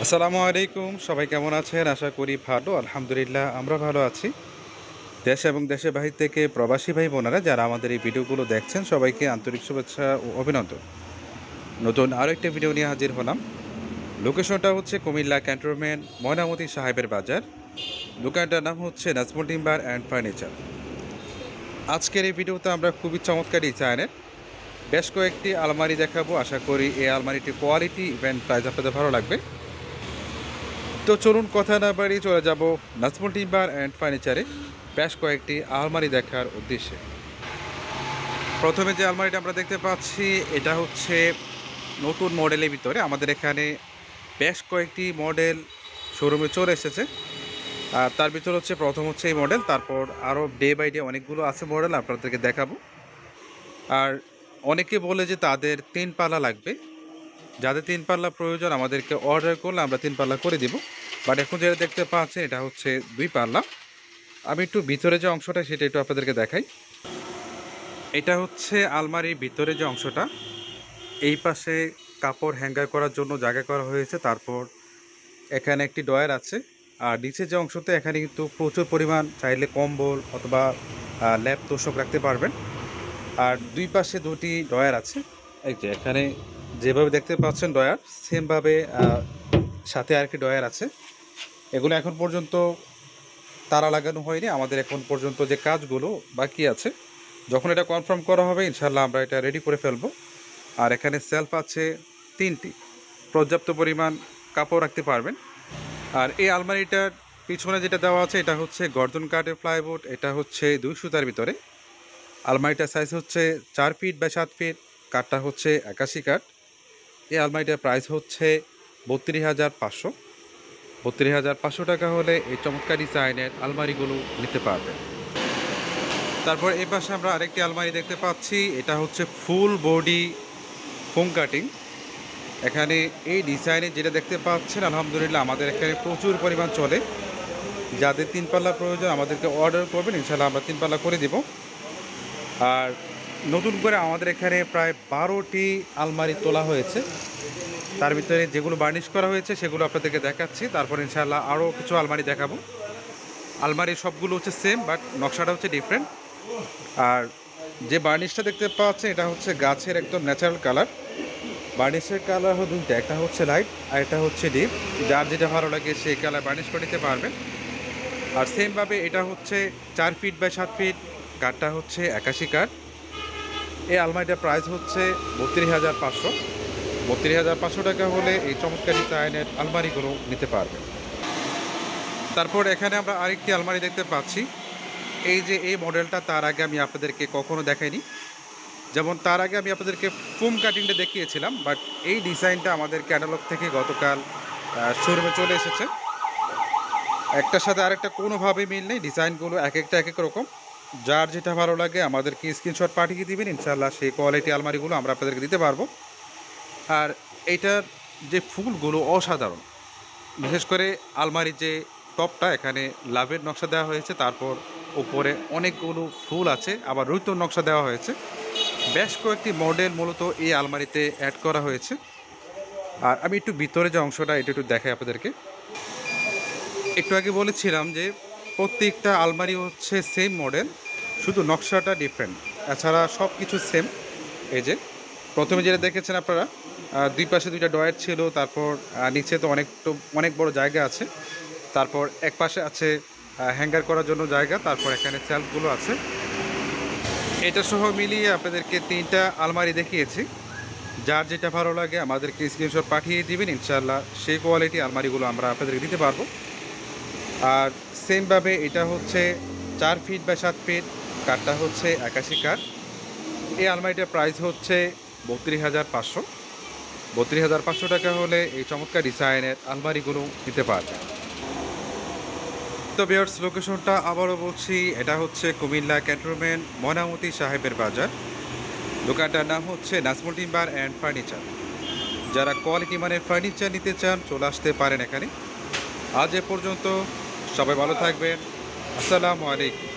আসসালামু আলাইকুম। সবাই কেমন আছেন? আশা করি ভালো। আলহামদুলিল্লাহ আমরা ভালো আছি। দেশ এবং দেশের বাহির থেকে প্রবাসী ভাই বোনেরা যারা আমাদের এই ভিডিওগুলো দেখছেন সবাইকে আন্তরিক শুভেচ্ছা ও অভিনন্দন। নতুন আরও একটা ভিডিও নিয়ে হাজির হলাম। লোকেশনটা হচ্ছে কুমিল্লা ক্যান্টনমেন্ট ময়নামতি সাহেবের বাজার। দোকানটার নাম হচ্ছে নাজমুল টিম্বার অ্যান্ড ফার্নিচার। আজকের এই ভিডিওতে আমরা খুবই চমৎকার ডিজাইনের বেশ কয়েকটি আলমারি দেখাবো। আশা করি এই আলমারিটির কোয়ালিটি ইভেন প্রাইস আপনাদের ভালো লাগবে। তো চলুন কথা না বাড়িয়ে চলে যাব নাজমুল টিম্বার অ্যান্ড ফার্নিচারে বেশ কয়েকটি আলমারি দেখার উদ্দেশ্যে। প্রথমে যে আলমারিটা আমরা দেখতে পাচ্ছি এটা হচ্ছে নতুন মডেলের ভিতরে। আমাদের এখানে বেশ কয়েকটি মডেল শোরুমে চলে এসেছে। আর তার ভিতর হচ্ছে প্রথম হচ্ছে এই মডেল, তারপর আরও ডে বাই ডে অনেকগুলো আছে মডেল আপনাদেরকে দেখাবো। আর অনেকে বলে যে তাদের 3 পাল্লা লাগবে। যাদের 3 পাল্লা প্রয়োজন আমাদেরকে অর্ডার করলে আমরা 3 পাল্লা করে দিব। বাট এখন যেটা দেখতে পাচ্ছেন এটা হচ্ছে 2 পাল্লা। আমি একটু ভিতরে যে অংশটা সেটা একটু আপনাদেরকে দেখাই। এটা হচ্ছে আলমারির ভিতরে যে অংশটা, এই পাশে কাপড় হ্যাঙ্গার করার জন্য জায়গা করা হয়েছে। তারপর এখানে একটি ডয়ার আছে। আর নিচে যে অংশতে এখানে কিন্তু প্রচুর পরিমাণ চাইলে কম্বল অথবা ল্যাপ তোষক রাখতে পারবেন। আর দুই পাশে দুটি ডয়ার আছে। এই যে এখানে যেভাবে দেখতে পাচ্ছেন ডয়ার, সেমভাবে সাথে আরেকটি ডয়ার আছে। এগুলো এখন পর্যন্ত তারা লাগানো হয়নি। আমাদের এখন পর্যন্ত যে কাজগুলো বাকি আছে, যখন এটা কনফার্ম করা হবে ইনশাল্লাহ আমরা এটা রেডি করে ফেলবো। আর এখানে সেলফ আছে 3টি, পর্যাপ্ত পরিমাণ কাপড় রাখতে পারবেন। আর এই আলমারিটার পিছনে যেটা দেওয়া আছে এটা হচ্ছে গর্জন কাঠের প্লাইউড। এটা হচ্ছে 2 সুতার ভিতরে। আলমারিটার সাইজ হচ্ছে 4 ফিট বাই 7 ফিট। কাঠটা হচ্ছে 81 কাঠ। এই আলমারিটার প্রাইস হচ্ছে 32,500। 32,500 টাকা হলে এই চমৎকার ডিজাইনের আলমারিগুলো নিতে পারবেন। তারপর এই পাশে আমরা আরেকটি আলমারি দেখতে পাচ্ছি। এটা হচ্ছে ফুল বডি ফোম কাটিং। এখানে এই ডিজাইনে যেটা দেখতে পাচ্ছেন আলহামদুলিল্লাহ আমাদের এখানে প্রচুর পরিমাণ চলে। যাদের 3 পাল্লা প্রয়োজন আমাদেরকে অর্ডার করবেন, ইনশাল্লাহ আমরা 3 পাল্লা করে দিব। আর নতুন করে আমাদের এখানে প্রায় 12টি আলমারি তোলা হয়েছে। তার ভিতরে যেগুলো বার্নিশ করা হয়েছে সেগুলো আপনাদেরকে দেখাচ্ছি। তারপর ইনশাআল্লাহ আরও কিছু আলমারি দেখাবো। আলমারি সবগুলো হচ্ছে সেম, বাট নকশাটা হচ্ছে ডিফারেন্ট। আর যে বার্নিশটা দেখতে পাচ্ছেন এটা হচ্ছে গাছের একদম ন্যাচারাল কালার। বার্নিশের কালার হলো দুইটা, একটা হচ্ছে লাইট আর একটা হচ্ছে ডিপ। যার যেটা ভালো লাগে সেই কালার বার্নিশ করে নিতে পারবেন। আর সেমভাবে এটা হচ্ছে 4 ফিট বাই 7 ফিট। কাঠটা হচ্ছে 81 কাঠ। এই আলমারিটার প্রাইস হচ্ছে 32,500। 32,500 টাকা হলে এই চমৎকার ডিজাইনের আলমারিগুলো নিতে পারবেন। তারপর এখানে আমরা আরেকটি আলমারি দেখতে পাচ্ছি। এই যে এই মডেলটা তার আগে আমি আপনাদেরকে কখনো দেখাইনি। যেমন তার আগে আমি আপনাদেরকে ফোম কাটিংটা দেখিয়েছিলাম, বাট এই ডিজাইনটা আমাদের ক্যাটালগ থেকে গতকাল শোরুমে চলে এসেছে। একটার সাথে আরেকটা কোনোভাবেই মিল নেই, ডিজাইনগুলো এক একটা এক এক রকম। যার যেটা ভালো লাগে আমাদেরকে স্ক্রিনশট পাঠিয়ে দিবেন, ইনশাআল্লাহ সেই কোয়ালিটি আলমারিগুলো আমরা আপনাদেরকে দিতে পারবো। আর এইটার যে ফুলগুলো অসাধারণ, বিশেষ করে আলমারির যে টপটা এখানে লাভের নকশা দেওয়া হয়েছে। তারপর উপরে অনেকগুলো ফুল আছে, আবার রুইতোর নকশা দেওয়া হয়েছে। বেশ কয়েকটি মডেল মূলত এই আলমারিতে অ্যাড করা হয়েছে। আর আমি একটু ভিতরে যে অংশটা এটা একটু দেখাই আপনাদেরকে। একটু আগে বলেছিলাম যে প্রত্যেকটা আলমারি হচ্ছে সেম মডেল, শুধু নকশাটা ডিফারেন্ট, এছাড়া সব কিছু সেম। এই যে প্রথমে যেটা দেখেছেন আপনারা, দুই পাশে দুইটা ডয়ার ছিল। তারপর নিচে তো অনেক বড় জায়গা আছে। তারপর এক পাশে আছে হ্যাঙ্গার করার জন্য জায়গা। তারপর এখানে সেলফগুলো আছে। এটা সহ মিলিয়ে আপনাদেরকে 3টা আলমারি দেখিয়েছি। যার যেটা ভালো লাগে আমাদেরকে স্ক্রিনশট পাঠিয়ে দিবেন, ইনশাআল্লাহ সেই কোয়ালিটি আলমারিগুলো আমরা আপনাদেরকে দিতে পারবো। আর সেমভাবে এটা হচ্ছে 4 ফিট বাই 7 ফিট। কাঠটা হচ্ছে 81 কাঠ। এই আলমারিটার প্রাইস হচ্ছে 32,500। 32,500 টাকা হলে এই চমৎকার ডিজাইনের আলমারিগুলো নিতে পারবেন। তো ভিউয়ার্স, লোকেশনটা আবারও বলছি, এটা হচ্ছে কুমিল্লা ক্যান্টনমেন্ট ময়নামতি সাহেবের বাজার। দোকানটার নাম হচ্ছে নাজমুল টিম্বার অ্যান্ড ফার্নিচার। যারা কোয়ালিটি মানের ফার্নিচার নিতে চান চলে আসতে পারেন এখানে। আজ এ পর্যন্ত, সবাই ভালো থাকবেন। আসসালামু আলাইকুম।